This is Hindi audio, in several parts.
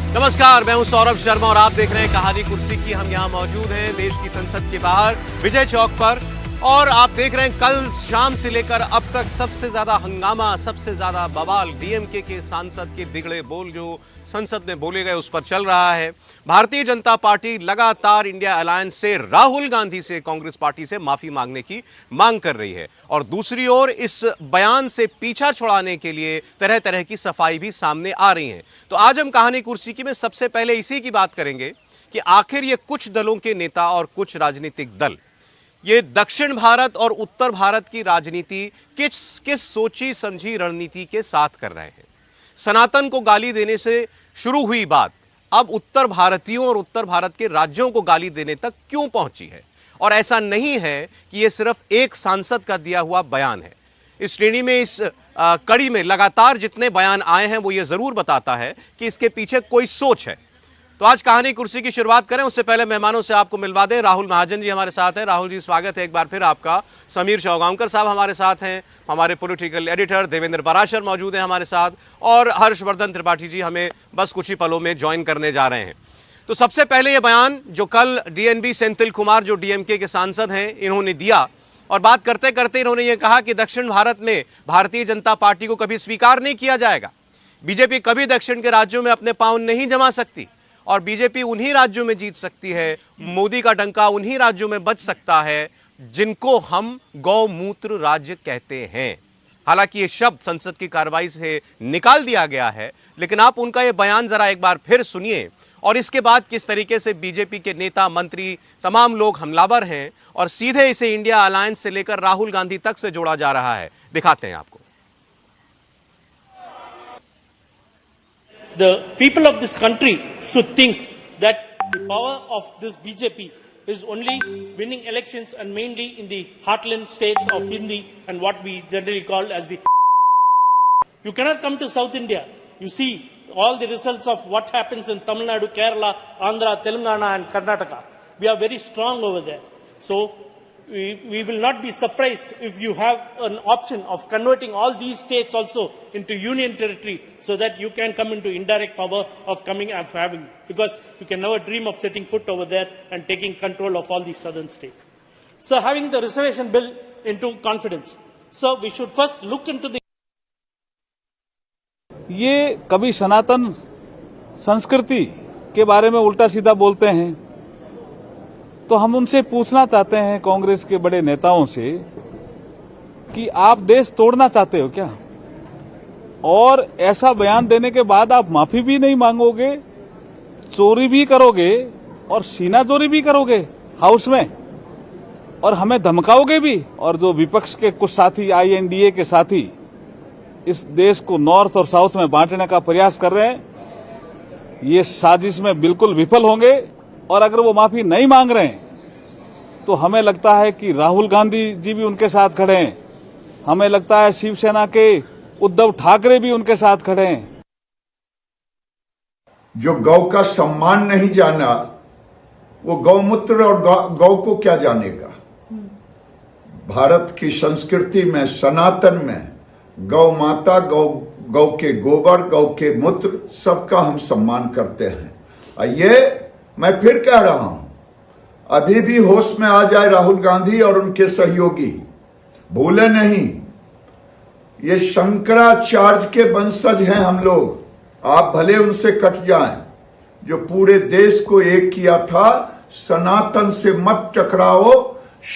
नमस्कार, मैं हूं सौरभ शर्मा और आप देख रहे हैं कहानी कुर्सी की। हम यहां मौजूद हैं देश की संसद के बाहर विजय चौक पर और आप देख रहे हैं कल शाम से लेकर अब तक सबसे ज्यादा हंगामा, सबसे ज्यादा बवाल डीएमके के सांसद के बिगड़े बोल जो संसद में बोले गए उस पर चल रहा है। भारतीय जनता पार्टी लगातार इंडिया अलायंस से राहुल गांधी से कांग्रेस पार्टी से माफी मांगने की मांग कर रही है और दूसरी ओर इस बयान से पीछा छुड़ाने के लिए तरह तरह की सफाई भी सामने आ रही है। तो आज हम कहानी कुर्सी की में सबसे पहले इसी की बात करेंगे कि आखिर ये कुछ दलों के नेता और कुछ राजनीतिक दल ये दक्षिण भारत और उत्तर भारत की राजनीति किस सोची समझी रणनीति के साथ कर रहे हैं। सनातन को गाली देने से शुरू हुई बात अब उत्तर भारतीयों और उत्तर भारत के राज्यों को गाली देने तक क्यों पहुंची है। और ऐसा नहीं है कि यह सिर्फ एक सांसद का दिया हुआ बयान है। इस श्रेणी में, इस कड़ी में लगातार जितने बयान आए हैं वो ये जरूर बताता है कि इसके पीछे कोई सोच है। तो आज कहानी कुर्सी की शुरुआत करें उससे पहले मेहमानों से आपको मिलवा दें। राहुल महाजन जी हमारे साथ हैं। राहुल जी, स्वागत है एक बार फिर आपका। समीर चौगांवकर साहब हमारे साथ हैं। हमारे पॉलिटिकल एडिटर देवेंद्र पराशर मौजूद हैं हमारे साथ और हर्षवर्धन त्रिपाठी जी हमें बस कुछ ही पलों में ज्वाइन करने जा रहे हैं। तो सबसे पहले ये बयान जो कल डीएनबी सेंथिल कुमार जो डीएमके के सांसद हैं इन्होंने दिया और बात करते करते इन्होंने ये कहा कि दक्षिण भारत में भारतीय जनता पार्टी को कभी स्वीकार नहीं किया जाएगा। बीजेपी कभी दक्षिण के राज्यों में अपने पांव नहीं जमा सकती और बीजेपी उन्हीं राज्यों में जीत सकती है। मोदी का डंका उन्हीं राज्यों में बच सकता है जिनको हम गौमूत्र राज्य कहते हैं। हालांकि ये शब्द संसद की कार्रवाई से निकाल दिया गया है, लेकिन आप उनका ये बयान जरा एक बार फिर सुनिए और इसके बाद किस तरीके से बीजेपी के नेता, मंत्री, तमाम लोग हमलावर हैं और सीधे इसे इंडिया अलायंस से लेकर राहुल गांधी तक से जोड़ा जा रहा है। दिखाते हैं आपको। The people of this country should think that the power of this BJP is only winning elections and mainly in the heartland states of Hindi and what we generally call as the. You cannot come to South India. You see all the results of what happens in Tamil Nadu, Kerala, Andhra, Telangana and Karnataka. We are very strong over there. So we will not be surprised if you have an option of converting all these states also into union territory so that you can come into indirect power of coming and having, because you can never dream of setting foot over there and taking control of all these southern states. So having the reservation bill into confidence. So we should first look into the. ये कभी सनातन संस्कृति के बारे में उल्टा सीधा बोलते हैं तो हम उनसे पूछना चाहते हैं, कांग्रेस के बड़े नेताओं से, कि आप देश तोड़ना चाहते हो क्या? और ऐसा बयान देने के बाद आप माफी भी नहीं मांगोगे, चोरी भी करोगे और सीना चोरी भी करोगे हाउस में और हमें धमकाओगे भी। और जो विपक्ष के कुछ साथी, आईएनडीए के साथी, इस देश को नॉर्थ और साउथ में बांटने का प्रयास कर रहे हैं, ये साजिश में बिल्कुल विफल होंगे। और अगर वो माफी नहीं मांग रहे हैं तो हमें लगता है कि राहुल गांधी जी भी उनके साथ खड़े हैं, हमें लगता है शिवसेना के उद्धव ठाकरे भी उनके साथ खड़े हैं। जो गौ का सम्मान नहीं जाना वो गौमूत्र और गौ को क्या जानेगा। भारत की संस्कृति में, सनातन में गौ माता, गौ के गोबर, गौ के मूत्र सबका हम सम्मान करते हैं। ये मैं फिर कह रहा हूं, अभी भी होश में आ जाए राहुल गांधी और उनके सहयोगी, भूले नहीं ये शंकराचार्य के वंशज हैं हम लोग। आप भले उनसे कट जाएं, जो पूरे देश को एक किया था। सनातन से मत टकराओ,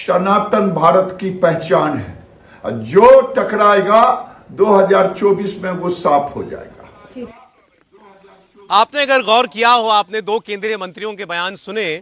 सनातन भारत की पहचान है। जो टकराएगा 2024 में वो साफ हो जाएगा। आपने अगर गौर किया हो, आपने दो केंद्रीय मंत्रियों के बयान सुने,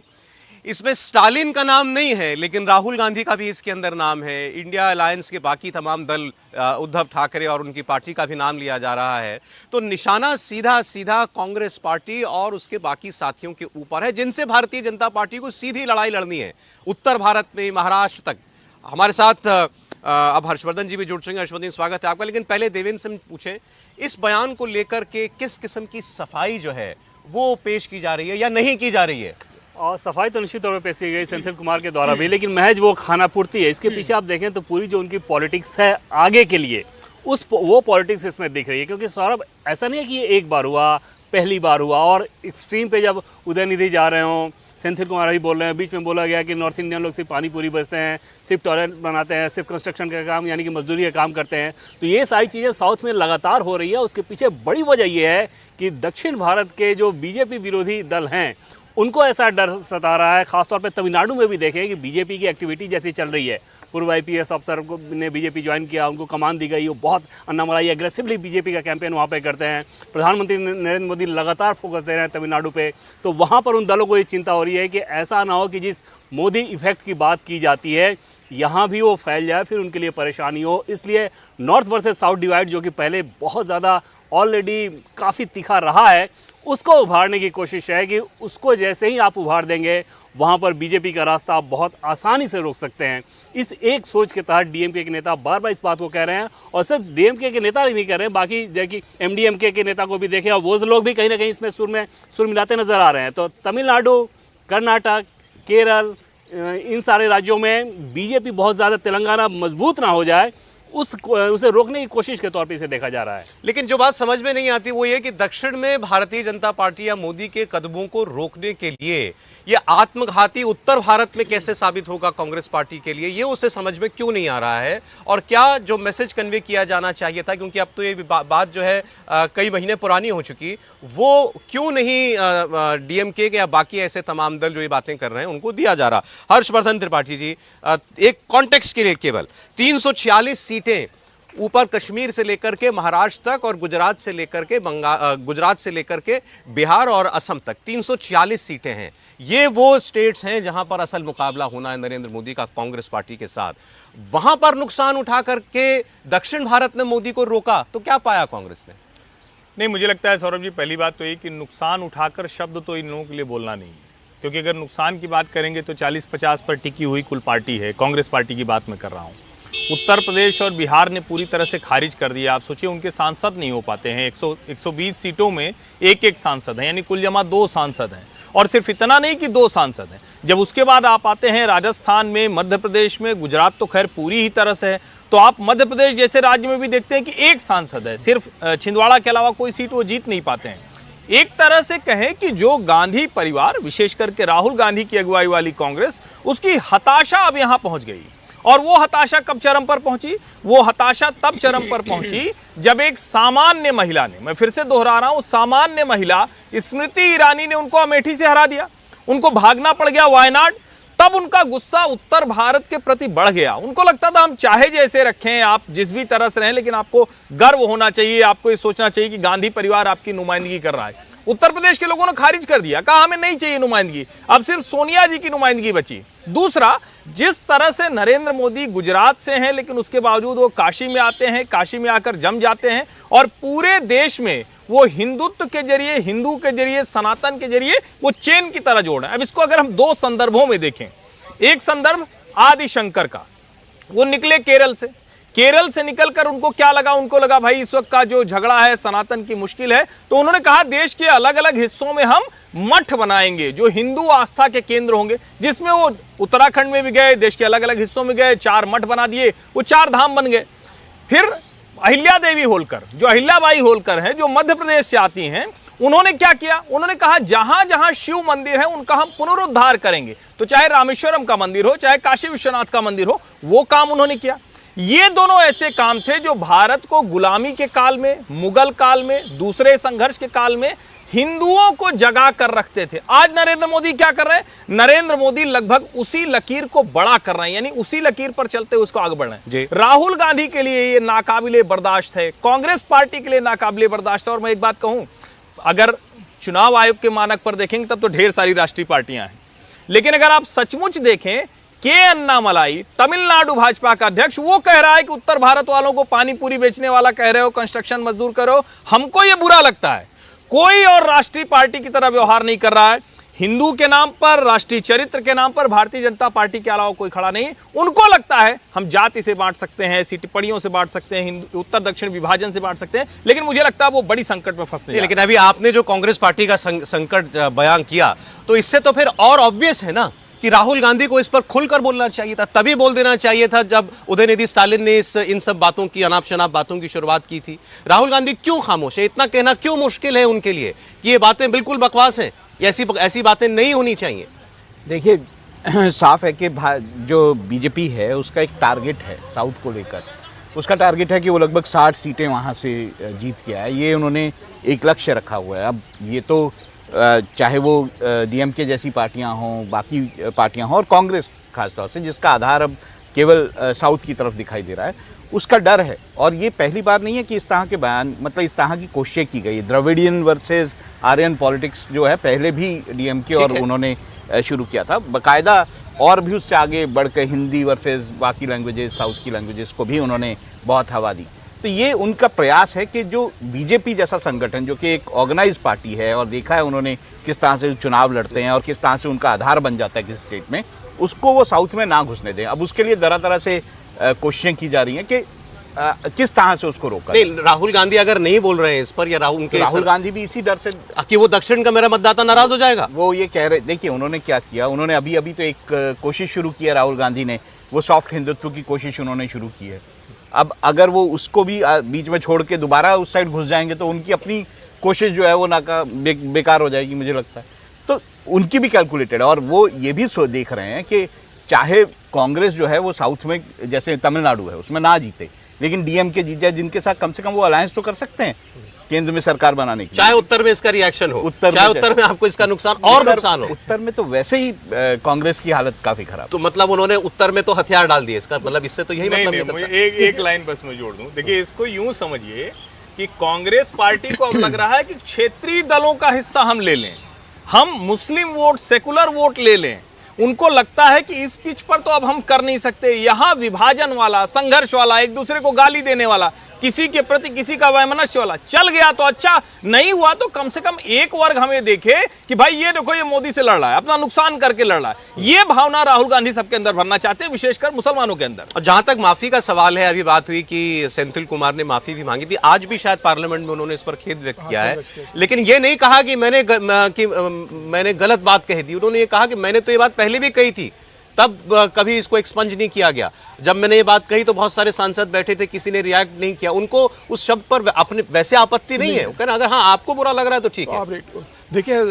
इसमें स्टालिन का नाम नहीं है लेकिन राहुल गांधी का भी इसके अंदर नाम है। इंडिया अलायंस के बाकी तमाम दल, उद्धव ठाकरे और उनकी पार्टी का भी नाम लिया जा रहा है। तो निशाना सीधा सीधा कांग्रेस पार्टी और उसके बाकी साथियों के ऊपर है जिनसे भारतीय जनता पार्टी को सीधी लड़ाई लड़नी है, उत्तर भारत में महाराष्ट्र तक। हमारे साथ अब हर्षवर्धन जी भी जुड़ चुके हैं। हर्षवर्धन, स्वागत है आपका। लेकिन पहले देवेंद्र से पूछें, इस बयान को लेकर के किस किस्म की सफाई जो है वो पेश की जा रही है या नहीं की जा रही है? और सफाई तो निश्चित तौर पर पेश की गई सेंथिल कुमार के द्वारा भी, लेकिन महज वो खाना पूर्ति है। इसके पीछे आप देखें तो पूरी जो उनकी पॉलिटिक्स है आगे के लिए, वो पॉलिटिक्स इसमें दिख रही है। क्योंकि सौरभ, ऐसा नहीं है कि ये एक बार हुआ, पहली बार हुआ। और एक्सट्रीम पे जब उदयनिधि जा रहे हों, सेंथिल कुमार भी बोल रहे हैं, बीच में बोला गया कि नॉर्थ इंडियन लोग सिर्फ पानी पूरी बेचते हैं, सिर्फ टॉयलेट बनाते हैं, सिर्फ कंस्ट्रक्शन का काम यानी कि मजदूरी का काम करते हैं। तो ये सारी चीज़ें साउथ में लगातार हो रही है। उसके पीछे बड़ी वजह ये है कि दक्षिण भारत के जो बीजेपी विरोधी दल हैं उनको ऐसा डर सता रहा है। खासतौर पे तमिलनाडु में भी देखें कि बीजेपी की एक्टिविटी जैसी चल रही है, पूर्व आईपीएस अफसर को ने बीजेपी ज्वाइन किया, उनको कमान दी गई, वो बहुत अन्नामलाई एग्रेसिवली बीजेपी का कैंपेन वहाँ पे करते हैं। प्रधानमंत्री नरेंद्र मोदी लगातार फोकस दे रहे हैं तमिलनाडु पे। तो वहाँ पर उन दलों को ये चिंता हो रही है कि ऐसा ना हो कि जिस मोदी इफेक्ट की बात की जाती है यहाँ भी वो फैल जाए, फिर उनके लिए परेशानी हो। इसलिए नॉर्थ वर्सेस साउथ डिवाइड जो कि पहले बहुत ज़्यादा ऑलरेडी काफ़ी तीखा रहा है, उसको उभारने की कोशिश है कि उसको जैसे ही आप उभार देंगे वहाँ पर बीजेपी का रास्ता आप बहुत आसानी से रोक सकते हैं। इस एक सोच के तहत डीएमके के नेता बार बार इस बात को कह रहे हैं। और सिर्फ डीएमके के नेता ही नहीं कह रहे हैं, बाकी जैसे एमडीएमके के नेता को भी देखें और वो लोग भी कहीं ना कहीं इसमें सुर मिलाते नजर आ रहे हैं। तो तमिलनाडु, कर्नाटक, केरल, इन सारे राज्यों में बीजेपी बहुत ज़्यादा, तेलंगाना मजबूत ना हो जाए उसे रोकने की कोशिश के तौर पे इसे देखा जा रहा है। लेकिन जो बात समझ में नहीं आती वो ये कि दक्षिण में भारतीय जनता पार्टी या मोदी के कदमों को रोकने के लिए ये आत्मघाती उत्तर भारत में कैसे साबित होगा कांग्रेस पार्टी के लिए, ये उसे समझ में क्यों नहीं आ रहा है। और क्या जो मैसेज कन्वे किया जाना चाहिए था, क्योंकि अब तो ये बात जो है कई महीने पुरानी हो चुकी, वो क्यों नहीं डीएमके या बाकी ऐसे तमाम दल जो ये बातें कर रहे हैं उनको दिया जा रहा। हर्षवर्धन त्रिपाठी जी, एक कॉन्टेक्स्ट के लिए केवल 346 सीटें ऊपर कश्मीर से लेकर के महाराष्ट्र तक और गुजरात से लेकर के बिहार और असम तक 346 सीटें हैं। ये वो स्टेट्स हैं जहां पर असल मुकाबला होना है नरेंद्र मोदी का कांग्रेस पार्टी के साथ। वहां पर नुकसान उठा करके दक्षिण भारत ने मोदी को रोका तो क्या पाया कांग्रेस ने? नहीं, मुझे लगता है सौरभ जी, पहली बात तो ये कि नुकसान उठाकर शब्द तो इन लोगों के लिए बोलना नहीं है, क्योंकि अगर नुकसान की बात करेंगे तो 40-50 पर टिकी हुई कुल पार्टी है। कांग्रेस पार्टी की बात मैं कर रहा हूँ। उत्तर प्रदेश और बिहार ने पूरी तरह से खारिज कर दिया। आप सोचिए, उनके सांसद नहीं हो पाते हैं। 120 सीटों में एक सांसद हैं, यानी कुल जमा 2 सांसद हैं। और सिर्फ इतना नहीं कि 2 सांसद हैं, जब उसके बाद आप आते हैं राजस्थान में, मध्य प्रदेश में, गुजरात तो खैर पूरी ही तरह से है, तो आप मध्य प्रदेश जैसे राज्य में भी देखते हैं कि 1 सांसद है। सिर्फ छिंदवाड़ा के अलावा कोई सीट वो जीत नहीं पाते हैं। एक तरह से कहें कि जो गांधी परिवार, विशेष करके राहुल गांधी की अगुवाई वाली कांग्रेस, उसकी हताशा अब यहां पहुंच गई। और वो हताशा कब चरम पर पहुंची? वो हताशा तब चरम पर पहुंची जब एक सामान्य महिला ने, मैं फिर से दोहरा रहा हूं, सामान्य महिला स्मृति ईरानी ने उनको अमेठी से हरा दिया, उनको भागना पड़ गया वायनाड। तब उनका गुस्सा उत्तर भारत के प्रति बढ़ गया। उनको लगता था हम चाहे जैसे रखें, आप जिस भी तरह से रहें, लेकिन आपको गर्व होना चाहिए, आपको ये सोचना चाहिए कि गांधी परिवार आपकी नुमाइंदगी कर रहा है। उत्तर प्रदेश के लोगों ने खारिज कर दिया, कहा हमें नहीं चाहिए नुमाइंदगी, अब सिर्फ सोनिया जी की नुमाइंदगी बची। दूसरा, जिस तरह से नरेंद्र मोदी गुजरात से हैं, लेकिन उसके बावजूद वो काशी में आते हैं, काशी में आकर जम जाते हैं और पूरे देश में वो हिंदुत्व के जरिए, हिंदू के जरिए, सनातन के जरिए वो चेन की तरह जोड़ रहे हैं। अब इसको अगर हम 2 संदर्भों में देखें, एक संदर्भ आदि शंकर का, वो निकले केरल से निकलकर उनको क्या लगा? उनको लगा भाई इस वक्त का जो झगड़ा है, सनातन की मुश्किल है, तो उन्होंने कहा देश के अलग अलग हिस्सों में हम मठ बनाएंगे जो हिंदू आस्था के केंद्र होंगे, जिसमें वो उत्तराखंड में भी गए, देश के अलग अलग हिस्सों में गए, 4 मठ बना दिए, वो 4 धाम बन गए। फिर अहिल्या देवी होलकर, जो अहिल्याबाई होलकर हैं, जो मध्य प्रदेश से आती हैं, उन्होंने क्या किया? उन्होंने कहा जहां जहां शिव मंदिर है उनका हम पुनरुद्धार करेंगे। तो चाहे रामेश्वरम का मंदिर हो, चाहे काशी विश्वनाथ का मंदिर हो, वो काम उन्होंने किया। ये दोनों ऐसे काम थे जो भारत को गुलामी के काल में, मुगल काल में, दूसरे संघर्ष के काल में हिंदुओं को जगा कर रखते थे। आज नरेंद्र मोदी क्या कर रहे हैं? नरेंद्र मोदी लगभग उसी लकीर को बड़ा कर रहे हैं, यानी उसी लकीर पर चलते हुए उसको आगे बढ़ रहे हैं। राहुल गांधी के लिए ये नाकाबिले बर्दाश्त है, कांग्रेस पार्टी के लिए नाकाबिले बर्दाश्त है। और मैं एक बात कहूं, अगर चुनाव आयोग के मानक पर देखेंगे तब तो ढेर सारी राष्ट्रीय पार्टियां हैं, लेकिन अगर आप सचमुच देखें, के अन्नामलाई तमिलनाडु भाजपा का अध्यक्ष, वो कह रहा है कि उत्तर भारत वालों को पानी पूरी बेचने वाला कह रहे हो, कंस्ट्रक्शन मजदूर करो, हमको ये बुरा लगता है। कोई और राष्ट्रीय पार्टी की तरह व्यवहार नहीं कर रहा है। हिंदू के नाम पर, राष्ट्रीय चरित्र के नाम पर भारतीय जनता पार्टी के अलावा कोई खड़ा नहीं। उनको लगता है हम जाति से बांट सकते हैं, ऐसी टिप्पणियों से बांट सकते हैं, उत्तर दक्षिण विभाजन से बांट सकते हैं, लेकिन मुझे लगता है वो बड़ी संकट में फंसने। लेकिन अभी आपने जो कांग्रेस पार्टी का संकट बयान किया, तो इससे तो फिर और ऑब्वियस है ना कि राहुल गांधी को इस पर खुलकर बोलना चाहिए था, तभी बोल देना चाहिए था जब उदयनिधि स्टालिन ने इन सब बातों की, अनाप शनाप बातों की शुरुआत की थी। राहुल गांधी क्यों खामोश है? इतना कहना क्यों मुश्किल है उनके लिए कि ये बातें बिल्कुल बकवास हैं, ऐसी बातें नहीं होनी चाहिए? देखिए साफ है कि जो बीजेपी है उसका एक टारगेट है साउथ को लेकर। उसका टारगेट है कि वो लगभग 60 सीटें वहाँ से जीत के आए, ये उन्होंने एक लक्ष्य रखा हुआ है। अब ये तो चाहे वो डीएमके जैसी पार्टियां हों, बाकी पार्टियां हों, और कांग्रेस खासतौर से जिसका आधार अब केवल साउथ की तरफ दिखाई दे रहा है, उसका डर है। और ये पहली बार नहीं है कि इस तरह के बयान, मतलब इस तरह की कोशिशें की गई। द्रविडियन वर्सेस आर्यन पॉलिटिक्स जो है पहले भी डीएमके और उन्होंने शुरू किया था बाकायदा, और भी उससे आगे बढ़कर हिंदी वर्सेस बाकी लैंग्वेजेस, साउथ की लैंग्वेजेस को भी उन्होंने बहुत हवा दी। तो ये उनका प्रयास है कि जो बीजेपी जैसा संगठन, जो कि एक ऑर्गेनाइज पार्टी है, और देखा है उन्होंने किस तरह से चुनाव लड़ते हैं और किस तरह से उनका आधार बन जाता है किसी स्टेट में, उसको वो साउथ में ना घुसने दें। अब उसके लिए तरह तरह से कोशिशें की जा रही हैं कि किस तरह से उसको रोका। नहीं, राहुल गांधी अगर नहीं बोल रहे हैं इस पर, या राहुल गांधी भी इसी डर से कि वो दक्षिण का मेरा मतदाता नाराज हो जाएगा, वो ये कह रहे। देखिए उन्होंने क्या किया, उन्होंने अभी तो एक कोशिश शुरू की है राहुल गांधी ने, वो सॉफ्ट हिंदुत्व की कोशिश उन्होंने शुरू की है। अब अगर वो उसको भी बीच में छोड़ के दोबारा उस साइड घुस जाएंगे तो उनकी अपनी कोशिश जो है वो बेकार हो जाएगी, मुझे लगता है। तो उनकी भी कैलकुलेटेड है, और वो ये भी देख रहे हैं कि चाहे कांग्रेस जो है वो साउथ में, जैसे तमिलनाडु है, उसमें ना जीते, लेकिन डीएमके जीत जाए, जिनके साथ कम से कम वो अलायंस तो कर सकते हैं केंद्र में सरकार बनाने की। चाहे उत्तर में इसका रिएक्शन हो, चाहे उत्तर में आपको इसका नुकसान हो। उत्तर में तो वैसे ही कांग्रेस की हालत काफी खराब। तो मतलब उन्होंने उत्तर में तो हथियार डाल दिए, इसका मतलब इससे तो यही मतलब एक लाइन बस मैं जोड़ दूं। देखिए इसको यूं समझिए कि कांग्रेस पार्टी को अब लग रहा है कि क्षेत्रीय दलों का हिस्सा हम ले लें, हम मुस्लिम वोट, सेकुलर वोट ले लें। उनको लगता है कि इस पिच पर तो अब हम कर नहीं सकते, यहां विभाजन वाला, संघर्ष वाला, एक दूसरे को गाली देने वाला, किसी के प्रति किसी का वैमनस्य वाला चल गया तो अच्छा, नहीं हुआ तो कम से कम एक वर्ग हमें देखे कि भाई ये देखो ये मोदी से लड़ रहा है, अपना नुकसान करके लड़ रहा है। ये भावना राहुल गांधी सबके अंदर भरना चाहते हैं, विशेषकर मुसलमानों के अंदर। और जहां तक माफी का सवाल है, अभी बात हुई कि सेंथिल कुमार ने माफी भी मांगी थी, आज भी शायद पार्लियामेंट में उन्होंने इस पर खेद व्यक्त किया है, लेकिन ये नहीं कहा कि मैंने गलत बात कह दी। उन्होंने ये कहा कि मैंने तो ये बात पहले भी कही थी, तब कभी इसको एक्सपंज नहीं किया गया। जब मैंने ये बात कही तो बहुत सारे सांसद बैठे थे, किसी ने रिएक्ट नहीं किया। उनको उस शब्द पर अपने वैसे आपत्ति नहीं है, कहना अगर हाँ आपको बुरा लग रहा है तो ठीक है। देखिए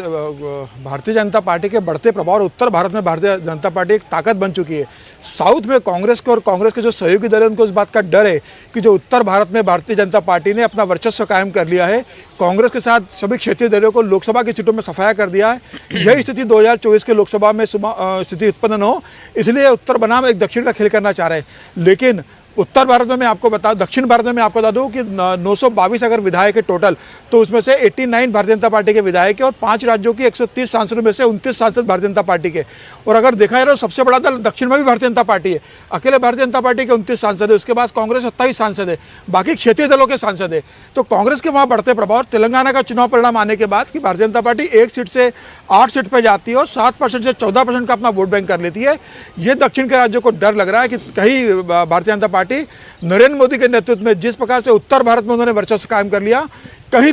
भारतीय जनता पार्टी के बढ़ते प्रभाव, उत्तर भारत में भारतीय जनता पार्टी एक ताकत बन चुकी है। साउथ में कांग्रेस को और कांग्रेस के जो सहयोगी दल है उनको इस बात का डर है कि जो उत्तर भारत में भारतीय जनता पार्टी ने अपना वर्चस्व कायम कर लिया है, कांग्रेस के साथ सभी क्षेत्रीय दलों को लोकसभा की सीटों में सफाया कर दिया है। यही स्थिति 2024 के लोकसभा में स्थिति उत्पन्न हो, इसलिए उत्तर बनाम एक दक्षिण का खेल करना चाह रहे हैं। लेकिन उत्तर भारत में मैं आपको बता, दक्षिण भारत में मैं आपको बता दूं कि 922 अगर विधायक है टोटल, तो उसमें से 89 भारतीय जनता पार्टी के विधायक है, और 5 राज्यों की 130 सांसदों में से 29 सांसद भारतीय जनता पार्टी के। और अगर देखा जाए तो सबसे बड़ा दल दक्षिण में भी भारतीय जनता पार्टी है, अकेले भारतीय जनता पार्टी के 29 सांसद है, उसके बाद कांग्रेस 27 सांसद है, बाकी क्षेत्रीय दलों के सांसद है। तो कांग्रेस के वहाँ बढ़ते प्रभाव, तेलंगाना का चुनाव परिणाम आने के बाद कि भारतीय जनता पार्टी 1 सीट से 8 सीट पर जाती है और 7% से 14% का अपना वोट बैंक कर लेती है। ये दक्षिण के राज्यों को डर लग रहा है कि कहीं भारतीय जनता पार्टी नरेंद्र मोदी के नेतृत्व में जिस प्रकार से उत्तर भारत में उन्होंने वर्चस्व कायम कर लिया, कहीं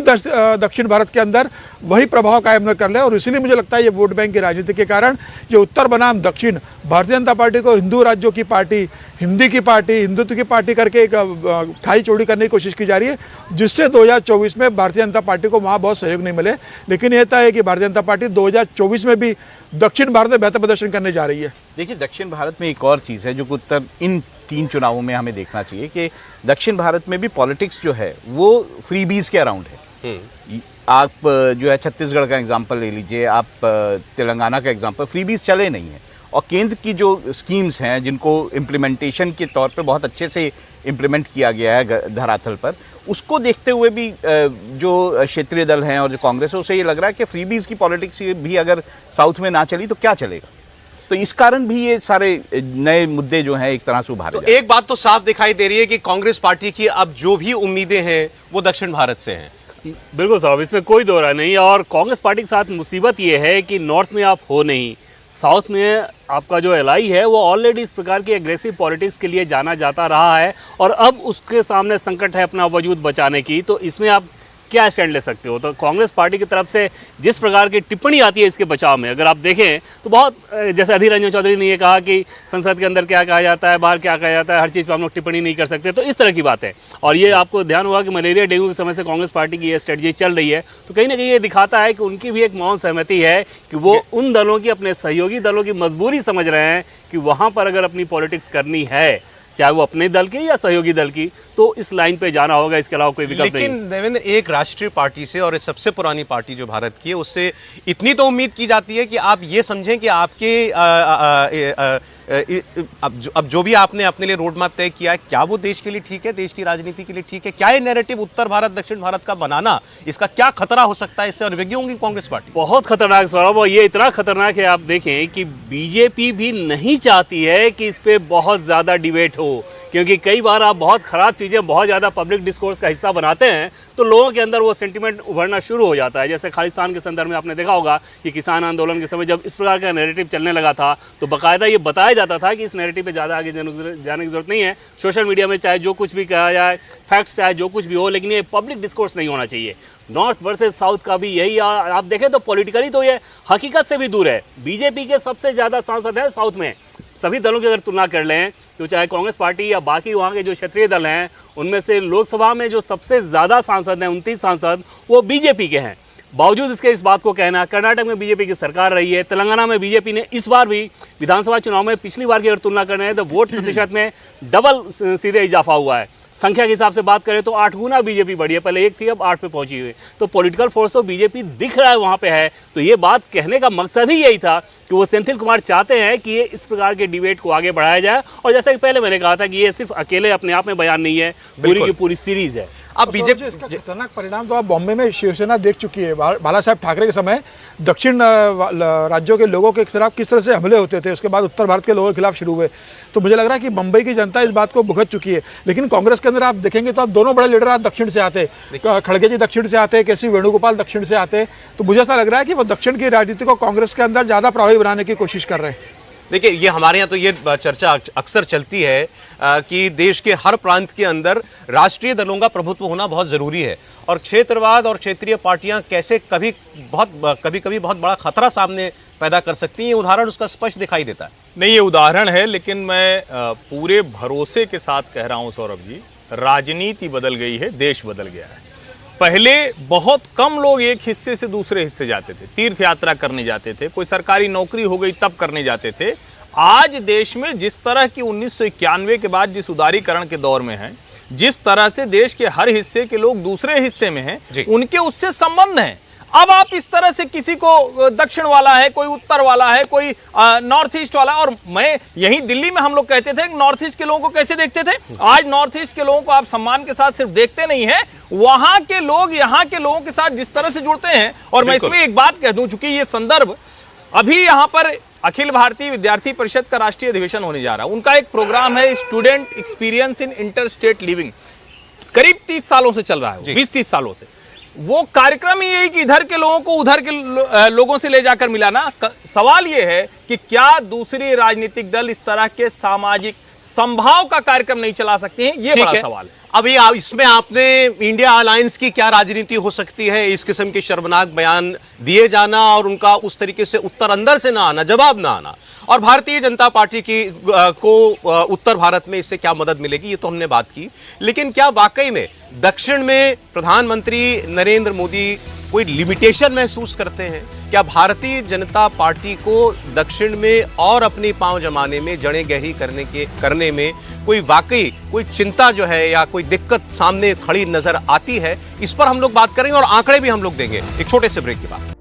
दक्षिण भारत के अंदर वही प्रभाव कायम न कर ले। और इसीलिए मुझे लगता है ये वोट बैंक की राजनीति के कारण ये उत्तर बनाम दक्षिण, भारतीय जनता पार्टी को हिंदू राज्यों की पार्टी, हिंदी की पार्टी, हिंदुत्व की पार्टी करके एक खाई चौड़ी करने की कोशिश की जा रही है, जिससे 2024 में भारतीय जनता पार्टी को वहाँ बहुत सहयोग नहीं मिले। लेकिन यह तय है कि भारतीय जनता पार्टी 2024 में भी दक्षिण भारत में बेहतर प्रदर्शन करने जा रही है। देखिए दक्षिण भारत में एक और चीज़ है जो कि उत्तर इन 3 चुनावों में हमें देखना चाहिए कि दक्षिण भारत में भी पॉलिटिक्स जो है वो फ्रीबीज के अराउंड है। आप जो है छत्तीसगढ़ का एग्जांपल ले लीजिए, आप तेलंगाना का एग्जांपल, फ्रीबीज चले नहीं हैं। और केंद्र की जो स्कीम्स हैं जिनको इम्प्लीमेंटेशन के तौर पे बहुत अच्छे से इम्प्लीमेंट किया गया है धरातल पर, उसको देखते हुए भी जो क्षेत्रीय दल हैं और जो कांग्रेस है, उसे ये लग रहा है कि फ्रीबीज की पॉलिटिक्स भी अगर साउथ में ना चली तो क्या चलेगा। तो इस कारण भी ये सारे नए मुद्दे जो हैं एक तरह से उभारे। तो एक बात तो साफ दिखाई दे रही है कि कांग्रेस पार्टी की अब जो भी उम्मीदें हैं वो दक्षिण भारत से हैं। बिल्कुल साहब, इसमें कोई दो राय नहीं। और कांग्रेस पार्टी के साथ मुसीबत ये है कि नॉर्थ में आप हो नहीं, साउथ में आपका जो एलआई है वो ऑलरेडी इस प्रकार की एग्रेसिव पॉलिटिक्स के लिए जाना जाता रहा है, और अब उसके सामने संकट है अपना वजूद बचाने की। तो इसमें आप क्या स्टैंड ले सकते हो? तो कांग्रेस पार्टी की तरफ से जिस प्रकार की टिप्पणी आती है इसके बचाव में, अगर आप देखें तो बहुत, जैसे अधीर रंजन चौधरी ने ये कहा कि संसद के अंदर क्या कहा जाता है, बाहर क्या कहा जाता है, हर चीज़ पर हम लोग टिप्पणी नहीं कर सकते, तो इस तरह की बात है। और ये आपको ध्यान होगा कि मलेरिया डेंगू के समय से कांग्रेस पार्टी की ये स्ट्रेटजी चल रही है, तो कहीं ना कहीं ये दिखाता है कि उनकी भी एक मौन सहमति है कि वो उन दलों की, अपने सहयोगी दलों की मजबूरी समझ रहे हैं कि वहाँ पर अगर अपनी पॉलिटिक्स करनी है, चाहे वो अपने दल की या सहयोगी दल की, तो इस लाइन पे जाना होगा, इसके अलावा कोई विकल्प नहीं। लेकिन देवेंद्र, एक राष्ट्रीय पार्टी से और सबसे पुरानी पार्टी जो भारत की है, उससे इतनी तो उम्मीद की जाती है कि आप ये समझें कि आपके अब जो भी आपने अपने लिए रोड मैप तय किया है, क्या वो देश के लिए ठीक है, देश की राजनीति के लिए ठीक है? क्या ये नैरेटिव उत्तर भारत दक्षिण भारत का बनाना, इसका क्या खतरा हो सकता है? इससे अनभिज्ञ होंगी कांग्रेस पार्टी। बहुत खतरनाक सौरभ, और ये इतना खतरनाक है, आप देखें कि बीजेपी भी नहीं चाहती है कि इस पे बहुत ज़्यादा डिबेट हो, क्योंकि कई बार आप बहुत ख़राब चीज़ें बहुत ज़्यादा पब्लिक डिस्कोर्स का हिस्सा बनाते हैं तो लोगों के अंदर वो सेंटिमेंट उभरना शुरू हो जाता है। जैसे खालिस्तान के संदर्भ में आपने देखा होगा कि किसान आंदोलन के समय जब इस प्रकार का नैरेटिव चलने लगा था, तो बाकायदा ये बताया जाता था कि इस नैरेटिव पे ज़्यादा आगे जाने की ज़रूरत नहीं है। सोशल मीडिया में चाहे जो कुछ भी कहा जाए, फैक्ट्स चाहे जो कुछ भी हो, लेकिन ये पब्लिक डिस्कोर्स नहीं होना चाहिए। नॉर्थ वर्सेस साउथ का भी यही, आप देखें तो पॉलिटिकली तो ये हकीकत से भी दूर है। बीजेपी के सबसे ज़्यादा सांसद हैं साउथ में, सभी दलों की अगर तुलना कर लें तो चाहे कांग्रेस पार्टी या बाकी वहाँ के जो क्षेत्रीय दल हैं, उनमें से लोकसभा में जो सबसे ज़्यादा सांसद हैं, 29 सांसद, वो बीजेपी के हैं। बावजूद इसके इस बात को कहना, कर्नाटक में बीजेपी की सरकार रही है, तेलंगाना में बीजेपी ने इस बार भी विधानसभा चुनाव में पिछली बार की अगर तुलना कर रहे हैं तो वोट प्रतिशत में डबल सीधे इजाफा हुआ है। संख्या के हिसाब से बात करें तो 8 गुना बीजेपी बढ़ी है, पहले 1 थी अब 8 पे पहुंची हुई। तो पॉलिटिकल फोर्स तो बीजेपी दिख रहा है वहाँ पे है। तो ये बात कहने का मकसद ही यही था कि वो सेंथिल कुमार चाहते हैं कि ये इस प्रकार के डिबेट को आगे बढ़ाया जाए। और जैसा कि पहले मैंने कहा था कि ये सिर्फ अकेले अपने आप में बयान नहीं है, पूरी की पूरी सीरीज है। अब बीजेपी इसका खतरनाक परिणाम तो आप बॉम्बे में शिवसेना देख चुकी है। बाला साहब ठाकरे के समय दक्षिण राज्यों के लोगों के खिलाफ किस तरह से हमले होते थे, उसके बाद उत्तर भारत के लोगों के खिलाफ शुरू हुए। तो मुझे लग रहा है कि मुंबई की जनता इस बात को भुगत चुकी है। लेकिन कांग्रेस के अंदर आप देखेंगे तो आप दोनों बड़े लीडर आज दक्षिण से आते, खड़गे जी दक्षिण से आते, के सी वेणुगोपाल दक्षिण से आते। तो मुझे ऐसा लग रहा है कि वो दक्षिण की राजनीति को कांग्रेस के अंदर ज़्यादा प्रभावी बनाने की कोशिश कर रहे हैं। देखिए, ये हमारे यहाँ तो ये चर्चा अक्सर चलती है कि देश के हर प्रांत के अंदर राष्ट्रीय दलों का प्रभुत्व होना बहुत ज़रूरी है, और क्षेत्रवाद और क्षेत्रीय पार्टियां कैसे कभी कभी बहुत बड़ा खतरा सामने पैदा कर सकती हैं। ये उदाहरण उसका स्पष्ट दिखाई देता है। नहीं, ये उदाहरण है, लेकिन मैं पूरे भरोसे के साथ कह रहा हूँ सौरभ जी, राजनीति बदल गई है, देश बदल गया है। पहले बहुत कम लोग एक हिस्से से दूसरे हिस्से जाते थे, तीर्थ यात्रा करने जाते थे, कोई सरकारी नौकरी हो गई तब करने जाते थे। आज देश में जिस तरह की 1991 के बाद जिस उदारीकरण के दौर में है, जिस तरह से देश के हर हिस्से के लोग दूसरे हिस्से में हैं, उनके उससे संबंध हैं। अब आप इस तरह से किसी को दक्षिण वाला है, कोई उत्तर वाला है, कोई नॉर्थ ईस्ट वाला, और मैं यहीं दिल्ली में हम लोग कहते थे नॉर्थ ईस्ट के लोगों को कैसे देखते थे, आज नॉर्थ ईस्ट के लोगों को आप सम्मान के साथ सिर्फ देखते नहीं है, वहां के लोग यहाँ के लोगों के साथ जिस तरह से जुड़ते हैं। और मैं इसमें एक बात कह दूं, चूंकि ये संदर्भ अभी यहाँ पर अखिल भारतीय विद्यार्थी परिषद का राष्ट्रीय अधिवेशन होने जा रहा है, उनका एक प्रोग्राम है student experience in inter state living, करीब 30 सालों से चल रहा है, 20-30 सालों से। वो कार्यक्रम ही यही कि इधर के लोगों को उधर के लोगों से ले जाकर मिलाना। सवाल ये है कि क्या दूसरी राजनीतिक दल इस तरह के सामाजिक संभाव का कार्यक्रम नहीं चला सकते हैं, ये बड़ा सवाल है। अभी इसमें आपने इंडिया अलायंस की क्या राजनीति हो सकती है, इस किस्म के शर्मनाक बयान दिए जाना और उनका उस तरीके से उत्तर अंदर से ना आना, जवाब ना आना, और भारतीय जनता पार्टी को उत्तर भारत में इससे क्या मदद मिलेगी, ये तो हमने बात की। लेकिन क्या वाकई में दक्षिण में प्रधानमंत्री नरेंद्र मोदी कोई लिमिटेशन महसूस करते हैं? क्या भारतीय जनता पार्टी को दक्षिण में और अपनी पांव जमाने में, जड़ें गहरी करने में कोई वाकई कोई चिंता जो है या कोई दिक्कत सामने खड़ी नजर आती है? इस पर हम लोग बात करेंगे और आंकड़े भी हम लोग देंगे एक छोटे से ब्रेक के बाद।